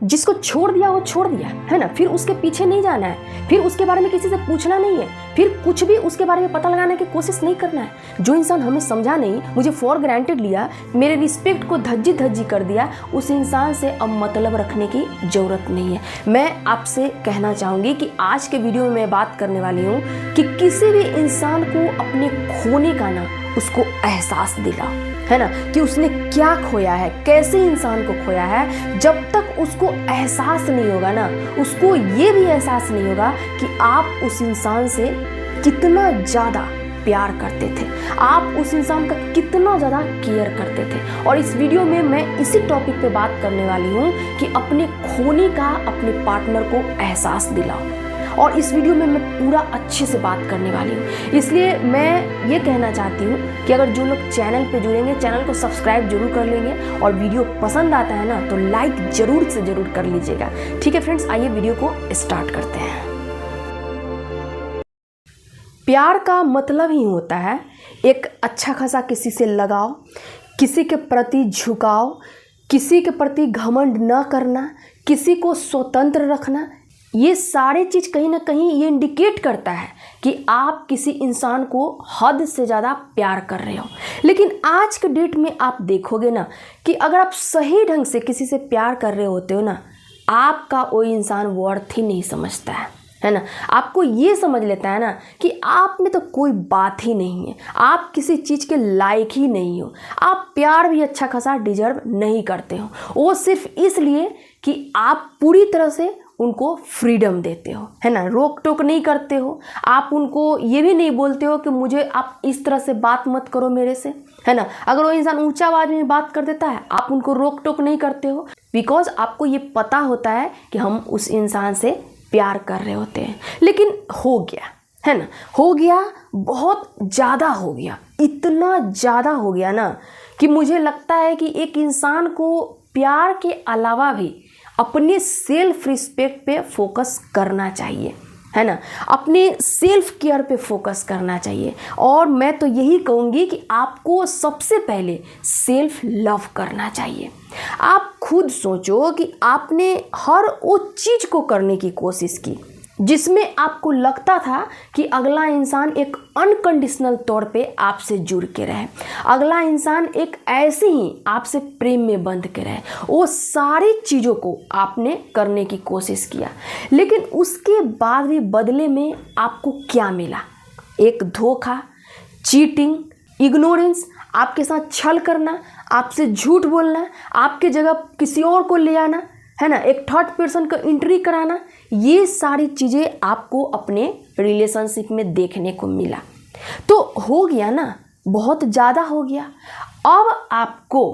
जिसको छोड़ दिया वो छोड़ दिया है ना, फिर उसके पीछे नहीं जाना है, फिर उसके बारे में किसी से पूछना नहीं है, फिर कुछ भी उसके बारे में पता लगाने की कोशिश नहीं करना है। जो इंसान हमें समझा नहीं, मुझे फॉर ग्रांटेड लिया, मेरे रिस्पेक्ट को धज्जी धज्जी कर दिया, उस इंसान से अब मतलब रखने की ज़रूरत नहीं है। मैं आपसे कहना चाहूँगी कि आज के वीडियो में मैं बात करने वाली हूँ कि किसी भी इंसान को अपने खोने का ना उसको एहसास दिलाओ, है ना, कि उसने क्या खोया है, कैसे इंसान को खोया है। जब तक उसको एहसास नहीं होगा ना, उसको ये भी एहसास नहीं होगा कि आप उस इंसान से कितना ज़्यादा प्यार करते थे, आप उस इंसान का कितना ज़्यादा केयर करते थे। और इस वीडियो में मैं इसी टॉपिक पे बात करने वाली हूँ कि अपने खोने का अपने पार्टनर को एहसास दिलाओ। और इस वीडियो में मैं पूरा अच्छे से बात करने वाली हूँ, इसलिए मैं ये कहना चाहती हूँ कि अगर जो लोग चैनल पे जुड़ेंगे, चैनल को सब्सक्राइब जरूर कर लेंगे, और वीडियो पसंद आता है ना तो लाइक जरूर से जरूर कर लीजिएगा। ठीक है फ्रेंड्स, आइए वीडियो को स्टार्ट करते हैं। प्यार का मतलब ही होता है एक अच्छा खासा किसी से लगाव, किसी के प्रति झुकाव, किसी के प्रति घमंड न करना, किसी को स्वतंत्र रखना। ये सारे चीज़ कहीं ना कहीं ये इंडिकेट करता है कि आप किसी इंसान को हद से ज़्यादा प्यार कर रहे हो। लेकिन आज के डेट में आप देखोगे ना कि अगर आप सही ढंग से किसी से प्यार कर रहे होते हो ना, आपका वो इंसान वर्थ ही नहीं समझता है ना। आपको ये समझ लेता है ना कि आप में तो कोई बात ही नहीं है, आप किसी चीज़ के लायक ही नहीं हो, आप प्यार भी अच्छा खासा डिजर्व नहीं करते हो। वो सिर्फ इसलिए कि आप पूरी तरह से उनको फ्रीडम देते हो, है ना, रोक टोक नहीं करते हो। आप उनको ये भी नहीं बोलते हो कि मुझे आप इस तरह से बात मत करो मेरे से, है ना। अगर वो इंसान ऊंचा आवाज में बात कर देता है, आप उनको रोक टोक नहीं करते हो, बिकॉज आपको ये पता होता है कि हम उस इंसान से प्यार कर रहे होते हैं। लेकिन हो गया, है ना, हो गया, बहुत ज़्यादा हो गया, इतना ज़्यादा हो गया ना कि मुझे लगता है कि एक इंसान को प्यार के अलावा भी अपने सेल्फ रिस्पेक्ट पे फोकस करना चाहिए, है ना, अपने सेल्फ केयर पे फोकस करना चाहिए। और मैं तो यही कहूँगी कि आपको सबसे पहले सेल्फ लव करना चाहिए। आप खुद सोचो कि आपने हर वो चीज़ को करने की कोशिश की जिसमें आपको लगता था कि अगला इंसान एक अनकंडीशनल तौर पे आपसे जुड़ के रहे, अगला इंसान एक ऐसे ही आपसे प्रेम में बंध के रहे। वो सारी चीज़ों को आपने करने की कोशिश किया, लेकिन उसके बाद भी बदले में आपको क्या मिला? एक धोखा, चीटिंग, इग्नोरेंस, आपके साथ छल करना, आपसे झूठ बोलना, आपके जगह किसी और को ले आना, है ना, एक थर्ड पर्सन का एंट्री कराना। ये सारी चीज़ें आपको अपने रिलेशनशिप में देखने को मिला। तो हो गया ना, बहुत ज़्यादा हो गया। अब आपको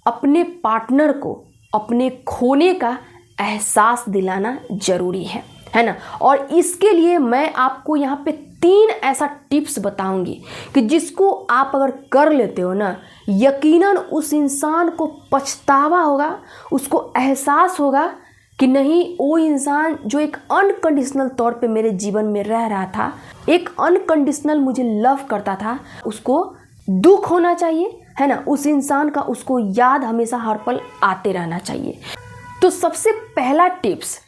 अपने पार्टनर को अपने खोने का एहसास दिलाना ज़रूरी है ना। और इसके लिए मैं आपको यहाँ पे 3 ऐसा टिप्स बताऊंगी कि जिसको आप अगर कर लेते हो ना, यकीनन उस इंसान को पछतावा होगा, उसको एहसास होगा कि नहीं, वो इंसान जो एक अनकंडीशनल तौर पे मेरे जीवन में रह रहा था, एक अनकंडीशनल मुझे लव करता था, उसको दुख होना चाहिए, है ना, उस इंसान का उसको याद हमेशा हर पल आते रहना चाहिए। तो सबसे पहला टिप्स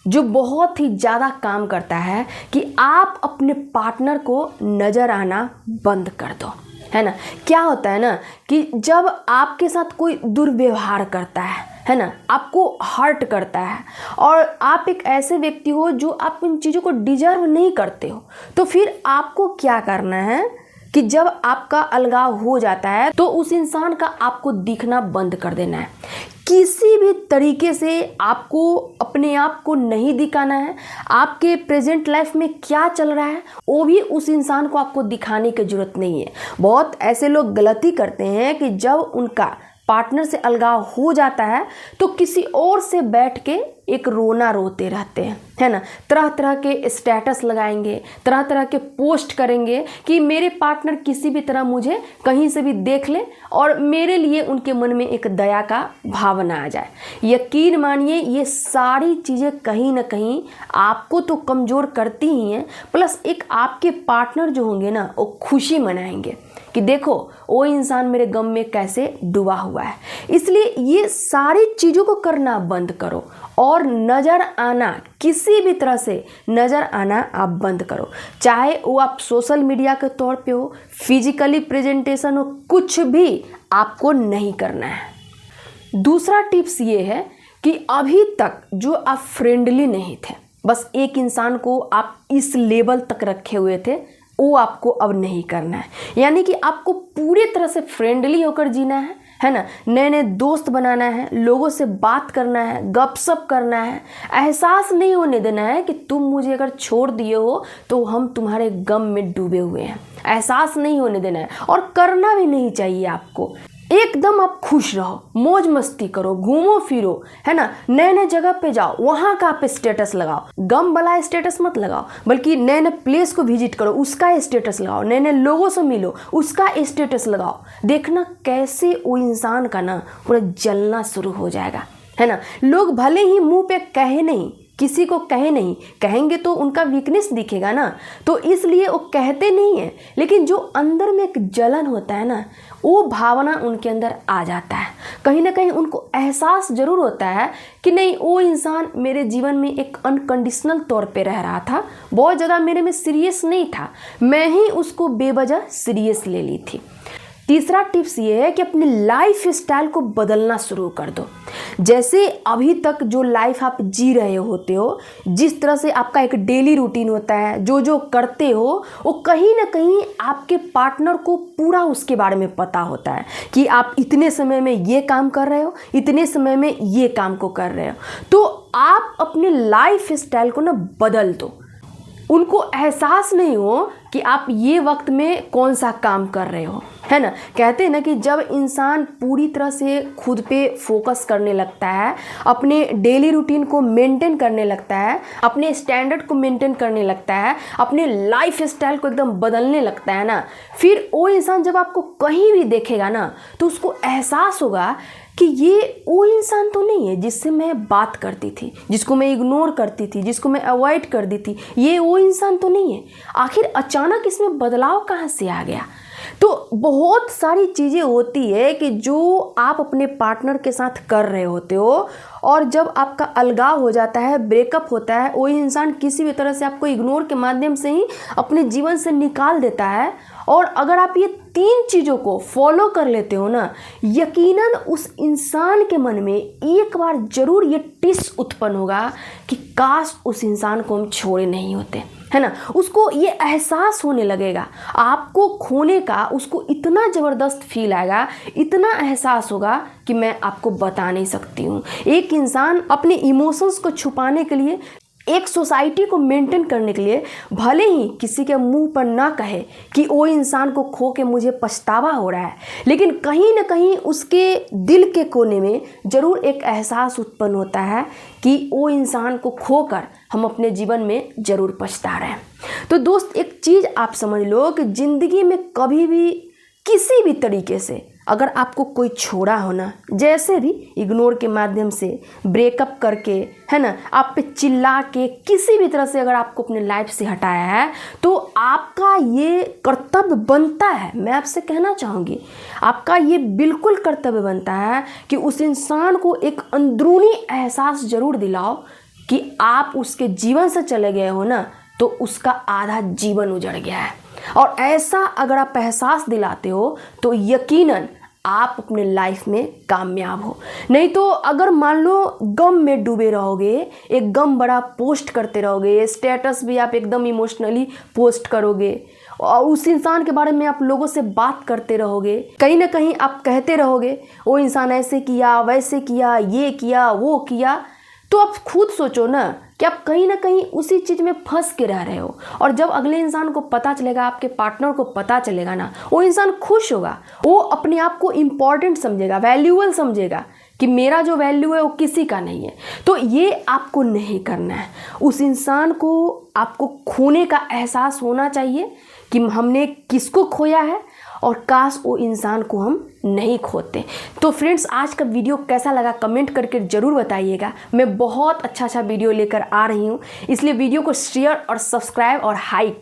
जो बहुत ही ज़्यादा काम करता है कि आप अपने पार्टनर को नज़र आना बंद कर दो, है ना। क्या होता है ना कि जब आपके साथ कोई दुर्व्यवहार करता है ना, आपको हर्ट करता है, और आप एक ऐसे व्यक्ति हो जो आप इन चीज़ों को डिजर्व नहीं करते हो, तो फिर आपको क्या करना है कि जब आपका अलगाव हो जाता है तो उस इंसान का आपको दिखना बंद कर देना है। किसी भी तरीके से आपको अपने आप को नहीं दिखाना है। आपके प्रेजेंट लाइफ में क्या चल रहा है वो भी उस इंसान को आपको दिखाने की ज़रूरत नहीं है। बहुत ऐसे लोग गलती करते हैं कि जब उनका पार्टनर से अलगाव हो जाता है तो किसी और से बैठ के एक रोना रोते रहते हैं, है ना, तरह तरह के स्टेटस लगाएंगे, तरह तरह के पोस्ट करेंगे कि मेरे पार्टनर किसी भी तरह मुझे कहीं से भी देख ले और मेरे लिए उनके मन में एक दया का भावना आ जाए। यकीन मानिए ये सारी चीज़ें कहीं ना कहीं आपको तो कमज़ोर करती ही हैं, प्लस एक आपके पार्टनर जो होंगे ना वो खुशी मनाएंगे कि देखो वो इंसान मेरे गम में कैसे डूबा हुआ है। इसलिए ये सारी चीज़ों को करना बंद करो और नज़र आना, किसी भी तरह से नज़र आना आप बंद करो। चाहे वो आप सोशल मीडिया के तौर पे हो, फिजिकली प्रेजेंटेशन हो, कुछ भी आपको नहीं करना है। दूसरा टिप्स ये है कि अभी तक जो आप फ्रेंडली नहीं थे, बस एक इंसान को आप इस लेवल तक रखे हुए थे, वो आपको अब नहीं करना है। यानी कि आपको पूरी तरह से फ्रेंडली होकर जीना है ना। नए नए दोस्त बनाना है, लोगों से बात करना है, गपशप करना है। एहसास नहीं होने देना है कि तुम मुझे अगर छोड़ दिए हो तो हम तुम्हारे गम में डूबे हुए हैं। एहसास नहीं होने देना है और करना भी नहीं चाहिए आपको। एकदम आप खुश रहो, मौज मस्ती करो, घूमो फिरो, है ना। नए नए जगह पे जाओ, वहाँ का आप स्टेटस लगाओ। गम वाला स्टेटस मत लगाओ, बल्कि नए नए प्लेस को विजिट करो, उसका स्टेटस लगाओ। नए नए लोगों से मिलो, उसका स्टेटस लगाओ। देखना कैसे वो इंसान का ना पूरा जलना शुरू हो जाएगा, है ना। लोग भले ही मुंह पे कहे नहीं, किसी को कहे नहीं, कहेंगे तो उनका वीकनेस दिखेगा ना, तो इसलिए वो कहते नहीं है। लेकिन जो अंदर में एक जलन होता है ना, वो भावना उनके अंदर आ जाता है। कहीं ना कहीं उनको एहसास जरूर होता है कि नहीं, वो इंसान मेरे जीवन में एक अनकंडीशनल तौर पे रह रहा था, बहुत ज़्यादा मेरे में सीरियस नहीं था, मैं ही उसको बेवजह सीरियस ले ली थी। तीसरा टिप्स ये है कि अपनी लाइफ स्टाइल को बदलना शुरू कर दो। जैसे अभी तक जो लाइफ आप जी रहे होते हो, जिस तरह से आपका एक डेली रूटीन होता है, जो जो करते हो, वो कहीं ना कहीं आपके पार्टनर को पूरा उसके बारे में पता होता है कि आप इतने समय में ये काम कर रहे हो, इतने समय में ये काम को कर रहे हो। तो आप अपनी लाइफ स्टाइल को ना बदल दो। उनको एहसास नहीं हो कि आप ये वक्त में कौन सा काम कर रहे हो, है ना। कहते हैं ना कि जब इंसान पूरी तरह से खुद पे फोकस करने लगता है, अपने डेली रूटीन को मेंटेन करने लगता है, अपने स्टैंडर्ड को मेंटेन करने लगता है, अपने लाइफ स्टाइल को एकदम बदलने लगता है ना, फिर वो इंसान जब आपको कहीं भी देखेगा ना, तो उसको एहसास होगा कि ये वो इंसान तो नहीं है जिससे मैं बात करती थी, जिसको मैं इग्नोर करती थी, जिसको मैं अवॉइड कर दी थी। ये वो इंसान तो नहीं है। आखिर अचानक इसमें बदलाव कहाँ से आ गया? तो बहुत सारी चीज़ें होती है कि जो आप अपने पार्टनर के साथ कर रहे होते हो, और जब आपका अलगाव हो जाता है, ब्रेकअप होता है, वही इंसान किसी भी तरह से आपको इग्नोर के माध्यम से ही अपने जीवन से निकाल देता है। और अगर आप ये 3 चीज़ों को फॉलो कर लेते हो ना, यकीनन उस इंसान के मन में एक बार ज़रूर ये टिस उत्पन्न होगा कि काश उस इंसान को हम छोड़े नहीं होते, है ना। उसको ये एहसास होने लगेगा, आपको खोने का उसको इतना ज़बरदस्त फील आएगा, इतना एहसास होगा कि मैं आपको बता नहीं सकती हूँ। एक इंसान अपने इमोशंस को छुपाने के लिए, एक सोसाइटी को मेंटेन करने के लिए, भले ही किसी के मुंह पर ना कहे कि वो इंसान को खो के मुझे पछतावा हो रहा है, लेकिन कहीं ना कहीं उसके दिल के कोने में ज़रूर एक एहसास उत्पन्न होता है कि वो इंसान को खोकर हम अपने जीवन में ज़रूर पछता रहे हैं। तो दोस्त, एक चीज़ आप समझ लो कि ज़िंदगी में कभी भी किसी भी तरीके से अगर आपको कोई छोड़ा हो ना, जैसे भी इग्नोर के माध्यम से, ब्रेकअप करके, है ना, आप पे चिल्ला के, किसी भी तरह से अगर आपको अपने लाइफ से हटाया है, तो आपका ये कर्तव्य बनता है, मैं आपसे कहना चाहूँगी, आपका ये बिल्कुल कर्तव्य बनता है कि उस इंसान को एक अंदरूनी एहसास ज़रूर दिलाओ कि आप उसके जीवन से चले गए हो ना, तो उसका आधा जीवन उजड़ गया है। और ऐसा अगर आप एहसास दिलाते हो तो यकीनन आप अपने लाइफ में कामयाब हो। नहीं तो अगर मान लो गम में डूबे रहोगे, एक गम बड़ा पोस्ट करते रहोगे, स्टेटस भी आप एकदम इमोशनली पोस्ट करोगे, और उस इंसान के बारे में आप लोगों से बात करते रहोगे, कहीं ना कहीं आप कहते रहोगे वो इंसान ऐसे किया, वैसे किया, ये किया, वो किया, तो आप खुद सोचो ना कि आप कहीं ना कहीं उसी चीज़ में फंस के रह रहे हो। और जब अगले इंसान को पता चलेगा, आपके पार्टनर को पता चलेगा ना, वो इंसान खुश होगा, वो अपने आप को इम्पॉर्टेंट समझेगा, वैल्यूएबल समझेगा कि मेरा जो वैल्यू है वो किसी का नहीं है। तो ये आपको नहीं करना है। उस इंसान को आपको खोने का एहसास होना चाहिए कि हमने किसको खोया है, और काश वो इंसान को हम नहीं खोते। तो फ्रेंड्स, आज का वीडियो कैसा लगा कमेंट करके ज़रूर बताइएगा। मैं बहुत अच्छा वीडियो लेकर आ रही हूँ, इसलिए वीडियो को शेयर और सब्सक्राइब और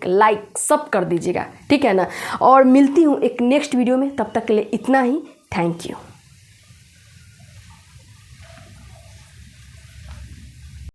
लाइक सब कर दीजिएगा, ठीक है ना। और मिलती हूँ एक नेक्स्ट वीडियो में, तब तक के लिए इतना ही। Thank you.